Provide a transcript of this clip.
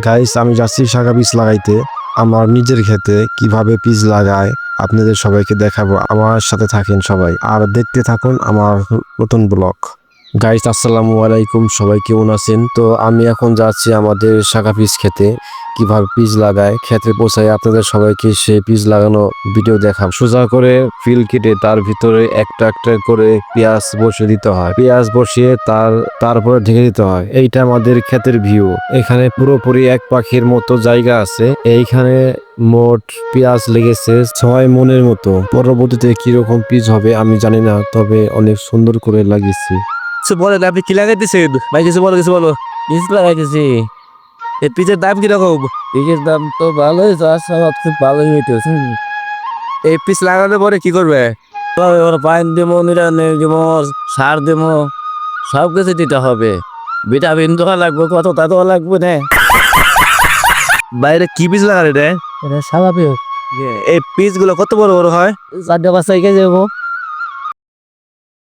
Guys আমি যাচ্ছি শাখা বীজ লাগাইতে আমার নিজের ক্ষেতে কিভাবে বীজ লাগায় আপনাদের সবাইকে দেখাবো। আমার সাথে থাকেন সবাই আর দেখতে থাকুন আমার নতুন ব্লগ। গাইস আসসালামু আলাইকুম, সবাই কেমন আছেন? তো আমি এখন যাচ্ছি আমাদের শাখা বীজ খেতে, কিভাবে বীজ লাগায় ক্ষেতে পৌঁছায় আপনাদের সবাইকে সেই বীজ লাগানো ভিডিও দেখাবো। সোজা করে ফিল কেটে তার ভিতরে একটা একটা করে পেঁয়াজ বসিয়ে দিতে হয়, পেঁয়াজ বসিয়ে তারপরে ঢেকে দিতে হয়। এইটা আমাদের ক্ষেতের ভিউ। এখানে পুরোপুরি এক পাখির মতো জায়গা আছে। এইখানে মোট পেঁয়াজ লেগেছে 6 মনের মতো। পরবর্তীতে কিরকম পিস হবে আমি জানি না, তবে অনেক সুন্দর করে লাগিয়েছি। বলেন আপনি কি লাগাইতেছেন ভাই? কিছু বলো, কিছু বলো। পিস লাগাইতেছি। এই পিচের দাম কিরকম? পিসের দাম তো ভালোই, তো আসলে খুব ভালোই হইতেছে। এই পিচ লাগানোর পরে কি করবে? এবার পাইন দেবো, নিরানি দেবো, সার দেবো, সব কিছু দিতে হবে। ভিটামিন দেওয়া লাগবে, কত তা দেওয়া লাগবে না। বাইরে কি পিচ লাগালে রে? এটা স্বাভাবিক। এই পিচ গুলো কত বড় বড় হয়? 4-5 কেজি যাবো।